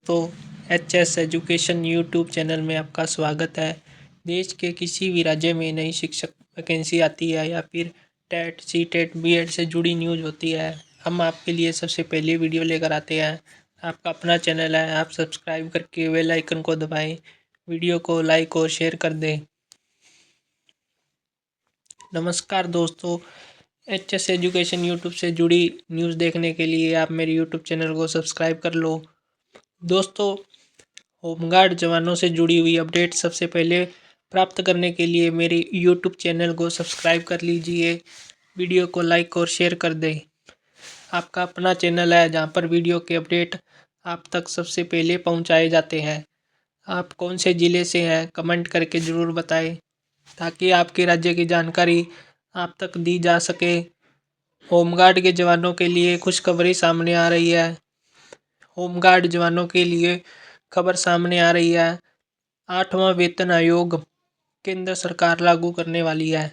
तो HS education YouTube channel में आपका स्वागत है। देश के किसी भी राज्य में नई शिक्षक वैकेंसी आती है या फिर टेट सीटेट बीएड से जुड़ी न्यूज़ होती है, हम आपके लिए सबसे पहले वीडियो लेकर आते हैं। आपका अपना चैनल है, आप सब्सक्राइब करके बेल आइकन को दबाएं, वीडियो को लाइक और शेयर कर दें। नमस्कार दोस्तों, एचएस एजुकेशन यूट्यूब से जुड़ी न्यूज़ देखने के लिए आप मेरे यूट्यूब चैनल को सब्सक्राइब कर लो। दोस्तों, होमगार्ड जवानों से जुड़ी हुई अपडेट सबसे पहले प्राप्त करने के लिए मेरे यूट्यूब चैनल को सब्सक्राइब कर लीजिए, वीडियो को लाइक और शेयर कर दें। आपका अपना चैनल है जहां पर वीडियो के अपडेट आप तक सबसे पहले पहुंचाए जाते हैं। आप कौन से ज़िले से हैं कमेंट करके ज़रूर बताएं ताकि आपके राज्य की जानकारी आप तक दी जा सके। होमगार्ड के जवानों के लिए खुशखबरी सामने आ रही है। होमगार्ड जवानों के लिए खबर सामने आ रही है। 8वां वेतन आयोग केंद्र सरकार लागू करने वाली है,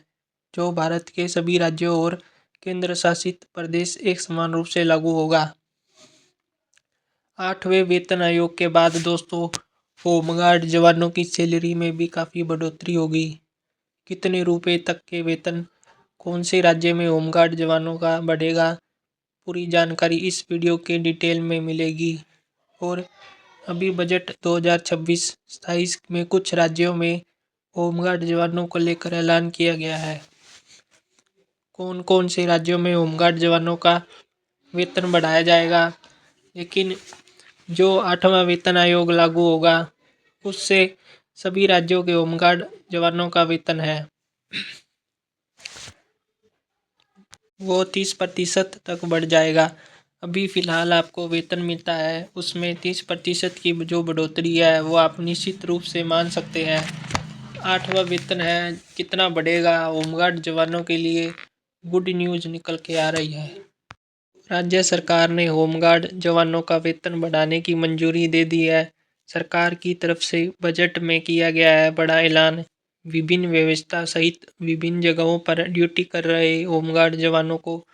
जो भारत के सभी राज्यों और केंद्र शासित प्रदेश एक समान रूप से लागू होगा। 8वें वेतन आयोग के बाद दोस्तों, होमगार्ड जवानों की सैलरी में भी काफ़ी बढ़ोतरी होगी। कितने रुपए तक के वेतन, कौन से राज्य में होमगार्ड जवानों का बढ़ेगा, पूरी जानकारी इस वीडियो के डिटेल में मिलेगी। और अभी बजट 2026-27 में कुछ राज्यों में होमगार्ड जवानों को लेकर ऐलान किया गया है। कौन कौन से राज्यों में होमगार्ड जवानों का वेतन बढ़ाया जाएगा, लेकिन जो 8वां वेतन आयोग लागू होगा उससे सभी राज्यों के होमगार्ड जवानों का वेतन है वो 30% तक बढ़ जाएगा। अभी फ़िलहाल आपको वेतन मिलता है उसमें 30% की जो बढ़ोतरी है वो आप निश्चित रूप से मान सकते हैं। 8वां वेतन है, कितना बढ़ेगा होमगार्ड जवानों के लिए, गुड न्यूज़ निकल के आ रही है। राज्य सरकार ने होमगार्ड जवानों का वेतन बढ़ाने की मंजूरी दे दी है। सरकार की तरफ से बजट में किया गया है बड़ा ऐलान। विभिन्न व्यवस्था सहित विभिन्न जगहों पर ड्यूटी कर रहे होमगार्ड जवानों को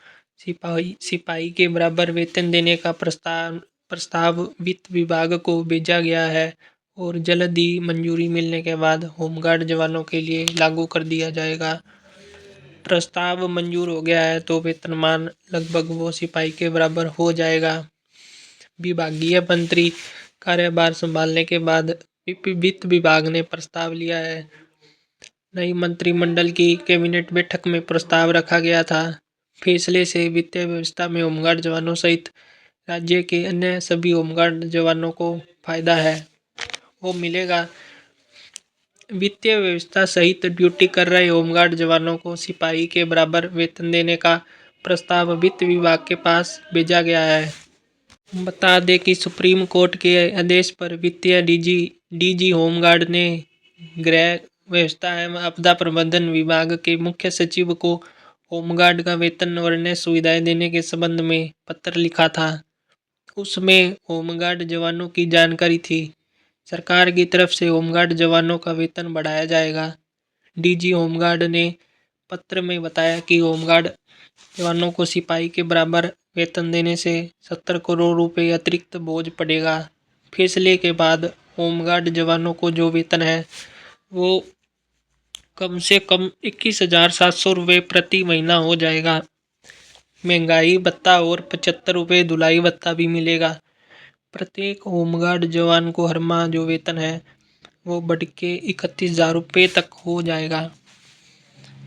सिपाही के बराबर वेतन देने का प्रस्ताव वित्त विभाग को भेजा गया है और जल्द ही मंजूरी मिलने के बाद होमगार्ड जवानों के लिए लागू कर दिया जाएगा। प्रस्ताव मंजूर हो गया है तो वेतनमान लगभग वो सिपाही के बराबर हो जाएगा। विभागीय मंत्री कार्यभार संभालने के बाद वित्त विभाग ने प्रस्ताव लिया है। नई मंत्रिमंडल की कैबिनेट बैठक में प्रस्ताव रखा गया था। फैसले से वित्तीय व्यवस्था में होमगार्ड जवानों सहित राज्य के अन्य सभी होमगार्ड जवानों को फायदा है, वो मिलेगा। वित्तीय व्यवस्था सहित ड्यूटी कर रहे होमगार्ड जवानों को सिपाही के बराबर वेतन देने का प्रस्ताव वित्त विभाग के पास भेजा गया है। बता दें कि सुप्रीम कोर्ट के आदेश पर वित्तीय डीजी होमगार्ड ने गृह व्यवस्था एवं आपदा प्रबंधन विभाग के मुख्य सचिव को होमगार्ड का वेतन और अन्य सुविधाएं देने के संबंध में पत्र लिखा था। उसमें होमगार्ड जवानों की जानकारी थी। सरकार की तरफ से होमगार्ड जवानों का वेतन बढ़ाया जाएगा। डीजी होमगार्ड ने पत्र में बताया कि होमगार्ड जवानों को सिपाही के बराबर वेतन देने से 70 करोड़ रुपए अतिरिक्त बोझ पड़ेगा। फैसले के बाद होमगार्ड जवानों को जो वेतन है वो कम से कम 21,700 रुपये प्रति महीना हो जाएगा। महंगाई भत्ता और 75 रुपये धुलाई भत्ता भी मिलेगा। प्रत्येक होमगार्ड जवान को हर माह जो वेतन है वो बढ़ के 31,000 रुपये तक हो जाएगा।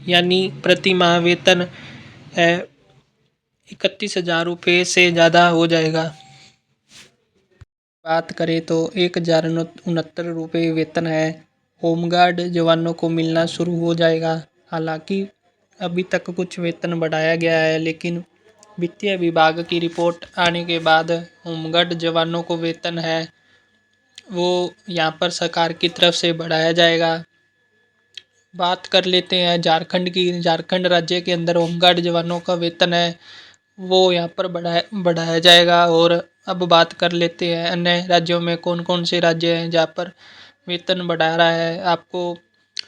यानी प्रति माह वेतन है 31,000 रुपये से ज़्यादा हो जाएगा। बात करें तो 1,069 रुपये वेतन है होमगार्ड जवानों को मिलना शुरू हो जाएगा। हालांकि अभी तक कुछ वेतन बढ़ाया गया है, लेकिन वित्तीय विभाग की रिपोर्ट आने के बाद होमगार्ड जवानों को वेतन है वो यहाँ पर सरकार की तरफ से बढ़ाया जाएगा। बात कर लेते हैं झारखंड की। झारखंड राज्य के अंदर होमगार्ड जवानों का वेतन है वो यहाँ पर बढ़ाया जाएगा। और अब बात कर लेते हैं अन्य राज्यों में कौन कौन से राज्य हैं जहाँ पर वेतन बढ़ा रहा है। आपको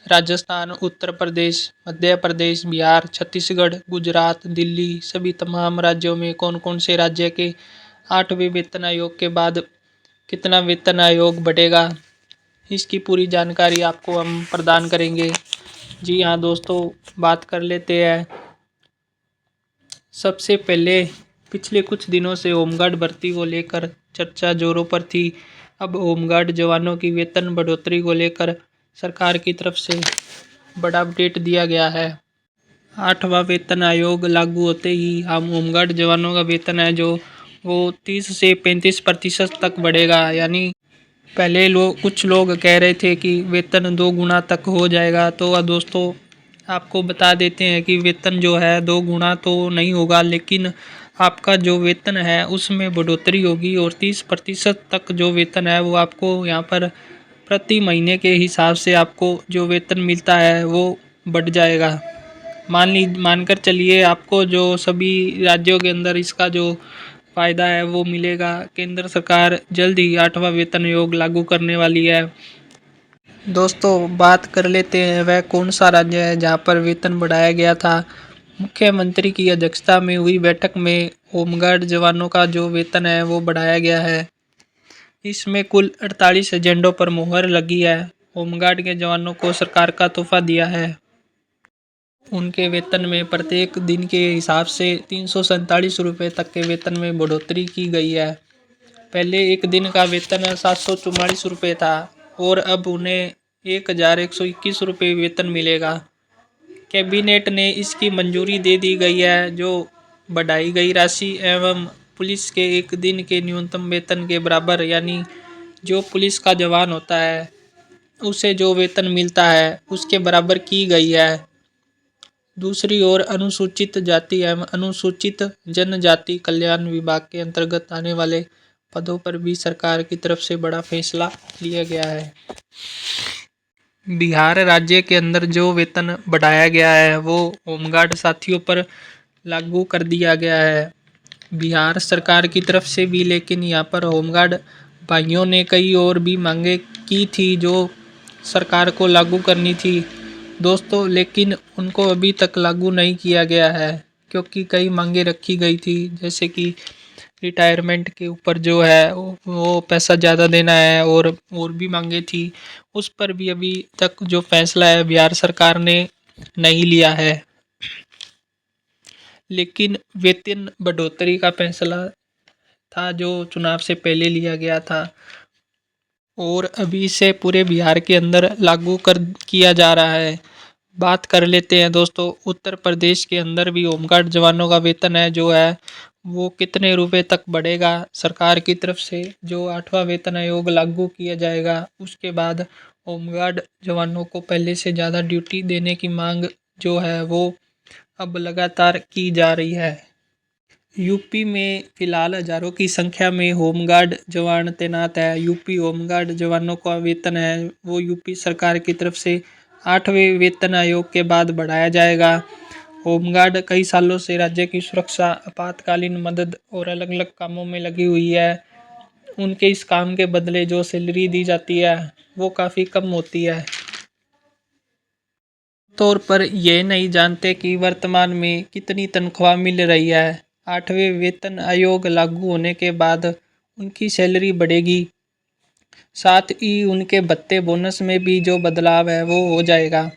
राजस्थान, उत्तर प्रदेश, मध्य प्रदेश, बिहार, छत्तीसगढ़, गुजरात, दिल्ली, सभी तमाम राज्यों में कौन कौन से राज्य के 8वें वेतन आयोग के बाद कितना वेतन आयोग बढ़ेगा, इसकी पूरी जानकारी आपको हम प्रदान करेंगे। जी हाँ दोस्तों, बात कर लेते हैं। सबसे पहले पिछले कुछ दिनों से होमगार्ड भर्ती को लेकर चर्चा जोरों पर थी। अब होमगार्ड जवानों की वेतन बढ़ोतरी को लेकर सरकार की तरफ से बड़ा अपडेट दिया गया है। 8वां वेतन आयोग लागू होते ही हम होमगार्ड जवानों का वेतन है जो वो 30 से 35% तक बढ़ेगा। यानी पहले कुछ लोग कह रहे थे कि वेतन 2 गुना तक हो जाएगा। तो दोस्तों आपको बता देते हैं कि वेतन जो है 2 गुना तो नहीं होगा, लेकिन आपका जो वेतन है उसमें बढ़ोतरी होगी और 30% तक जो वेतन है वो आपको यहाँ पर प्रति महीने के हिसाब से आपको जो वेतन मिलता है वो बढ़ जाएगा। मानकर चलिए आपको जो सभी राज्यों के अंदर इसका जो फ़ायदा है वो मिलेगा। केंद्र सरकार जल्द ही 8वां वेतन आयोग लागू करने वाली है। दोस्तों बात कर लेते हैं वह कौन सा राज्य है जहां पर वेतन बढ़ाया गया था। मुख्यमंत्री की अध्यक्षता में हुई बैठक में होमगार्ड जवानों का जो वेतन है वो बढ़ाया गया है। इसमें कुल 48 एजेंडों पर मुहर लगी है। होमगार्ड के जवानों को सरकार का तोहफा दिया है। उनके वेतन में प्रत्येक दिन के हिसाब से 347 रुपये तक के वेतन में बढ़ोतरी की गई है। पहले एक दिन का वेतन 744 रुपये था और अब उन्हें 1121 रुपये वेतन मिलेगा। कैबिनेट ने इसकी मंजूरी दे दी गई है। जो बढ़ाई गई राशि एवं पुलिस के एक दिन के न्यूनतम वेतन के बराबर, यानी जो पुलिस का जवान होता है उसे जो वेतन मिलता है उसके बराबर की गई है। दूसरी ओर अनुसूचित जाति एवं अनुसूचित जनजाति कल्याण विभाग के अंतर्गत आने वाले पदों पर भी सरकार की तरफ से बड़ा फैसला लिया गया है। बिहार राज्य के अंदर जो वेतन बढ़ाया गया है वो होमगार्ड साथियों पर लागू कर दिया गया है बिहार सरकार की तरफ से भी। लेकिन यहाँ पर होमगार्ड भाइयों ने कई और भी मांगे की थी जो सरकार को लागू करनी थी दोस्तों, लेकिन उनको अभी तक लागू नहीं किया गया है क्योंकि कई मांगे रखी गई थी, जैसे कि रिटायरमेंट के ऊपर जो है वो पैसा ज़्यादा देना है और भी मांगे थी। उस पर भी अभी तक जो फैसला है बिहार सरकार ने नहीं लिया है। लेकिन वेतन बढ़ोतरी का फैसला था जो चुनाव से पहले लिया गया था और अभी इसे पूरे बिहार के अंदर लागू कर किया जा रहा है। बात कर लेते हैं दोस्तों, उत्तर प्रदेश के अंदर भी होमगार्ड जवानों का वेतन है जो है वो कितने रुपए तक बढ़ेगा। सरकार की तरफ से जो 8वां वेतन आयोग लागू किया जाएगा उसके बाद होमगार्ड जवानों को पहले से ज़्यादा ड्यूटी देने की मांग जो है वो अब लगातार की जा रही है। यूपी में फिलहाल हजारों की संख्या में होमगार्ड जवान तैनात है। यूपी होमगार्ड जवानों का वेतन है वो यूपी सरकार की तरफ से 8वें वेतन आयोग के बाद बढ़ाया जाएगा। होमगार्ड कई सालों से राज्य की सुरक्षा, आपातकालीन मदद और अलग अलग कामों में लगी हुई है। उनके इस काम के बदले जो सैलरी दी जाती है वो काफ़ी कम होती है। तौर पर यह नहीं जानते कि वर्तमान में कितनी तनख्वाह मिल रही है। 8वें वेतन आयोग लागू होने के बाद उनकी सैलरी बढ़ेगी, साथ ही उनके भत्ते बोनस में भी जो बदलाव है वो हो जाएगा।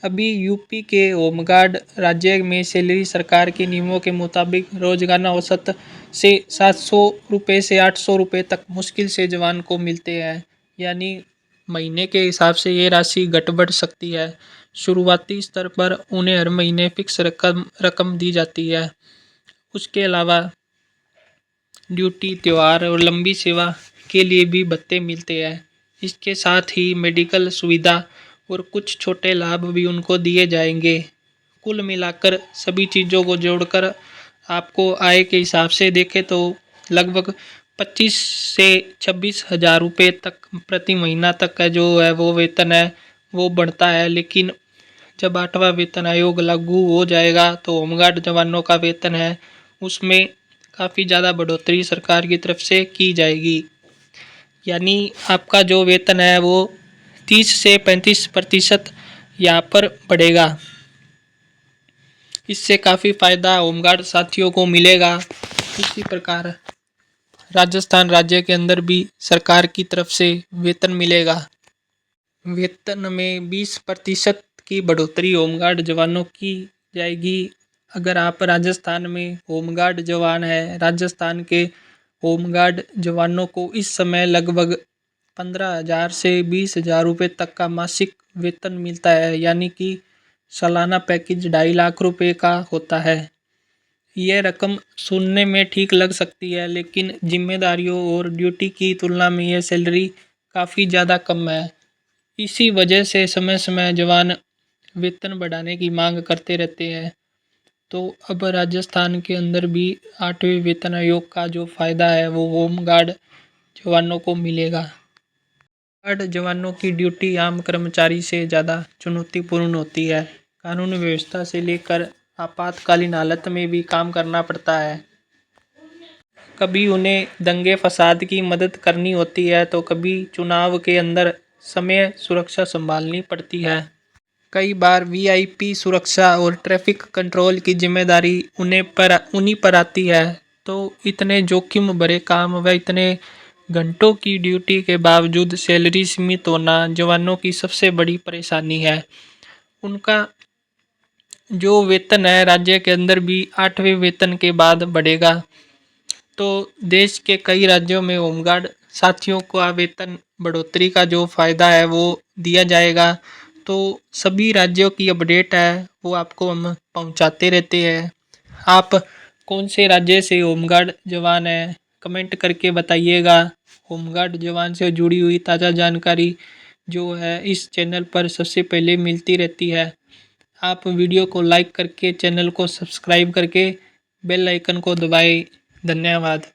अभी यूपी के होमगार्ड राज्य में सैलरी सरकार के नियमों के मुताबिक रोजाना औसत से 700 रुपये से 800 रुपये तक मुश्किल से जवान को मिलते हैं। यानी महीने के हिसाब से ये राशि घट बढ़ सकती है। शुरुआती स्तर पर उन्हें हर महीने फिक्स रकम दी जाती है। उसके अलावा ड्यूटी, त्योहार और लंबी सेवा के लिए भी भत्ते मिलते हैं। इसके साथ ही मेडिकल सुविधा और कुछ छोटे लाभ भी उनको दिए जाएंगे। कुल मिलाकर सभी चीज़ों को जोड़कर आपको आय के हिसाब से देखें तो लगभग 25 से 26 हज़ार रुपये तक प्रति महीना तक का जो है वो वेतन है वो बढ़ता है। लेकिन जब 8वां वेतन आयोग लागू हो जाएगा तो होमगार्ड जवानों का वेतन है उसमें काफ़ी ज़्यादा बढ़ोतरी सरकार की तरफ से की जाएगी। यानी आपका जो वेतन है वो 30 से 35% यहाँ पर बढ़ेगा। इससे काफ़ी फ़ायदा होमगार्ड साथियों को मिलेगा। इसी प्रकार राजस्थान राज्य के अंदर भी सरकार की तरफ से वेतन मिलेगा। वेतन में 20% की बढ़ोतरी होमगार्ड जवानों की जाएगी। अगर आप राजस्थान में होमगार्ड जवान हैं, राजस्थान के होमगार्ड जवानों को इस समय लगभग 15,000 से 20,000 रुपये तक का मासिक वेतन मिलता है, यानी कि सालाना पैकेज 2.5 लाख रुपए का होता है। यह रकम सुनने में ठीक लग सकती है, लेकिन जिम्मेदारियों और ड्यूटी की तुलना में यह सैलरी काफ़ी ज़्यादा कम है। इसी वजह से समय समय जवान वेतन बढ़ाने की मांग करते रहते हैं। तो अब राजस्थान के अंदर भी 8वें वेतन आयोग का जो फ़ायदा है वो होमगार्ड जवानों को मिलेगा। गार्ड जवानों की ड्यूटी आम कर्मचारी से ज़्यादा चुनौतीपूर्ण होती है। कानून व्यवस्था से लेकर आपातकालीन हालत में भी काम करना पड़ता है। कभी उन्हें दंगे फसाद की मदद करनी होती है, तो कभी चुनाव के अंदर समय सुरक्षा संभालनी पड़ती है। कई बार वीआईपी सुरक्षा और ट्रैफिक कंट्रोल की जिम्मेदारी उन्हीं पर आती है। तो इतने जोखिम भरे काम व इतने घंटों की ड्यूटी के बावजूद सैलरी सीमित होना जवानों की सबसे बड़ी परेशानी है। उनका जो वेतन है राज्य के अंदर भी 8वें वेतन के बाद बढ़ेगा। तो देश के कई राज्यों में होमगार्ड साथियों को वेतन बढ़ोतरी का जो फ़ायदा है वो दिया जाएगा। तो सभी राज्यों की अपडेट है वो आपको हम पहुंचाते रहते हैं। आप कौन से राज्य से होमगार्ड जवान हैं, कमेंट करके बताइएगा। होमगार्ड जवान से जुड़ी हुई ताज़ा जानकारी जो है इस चैनल पर सबसे पहले मिलती रहती है। आप वीडियो को लाइक करके चैनल को सब्सक्राइब करके बेल आइकन को दबाएं। धन्यवाद।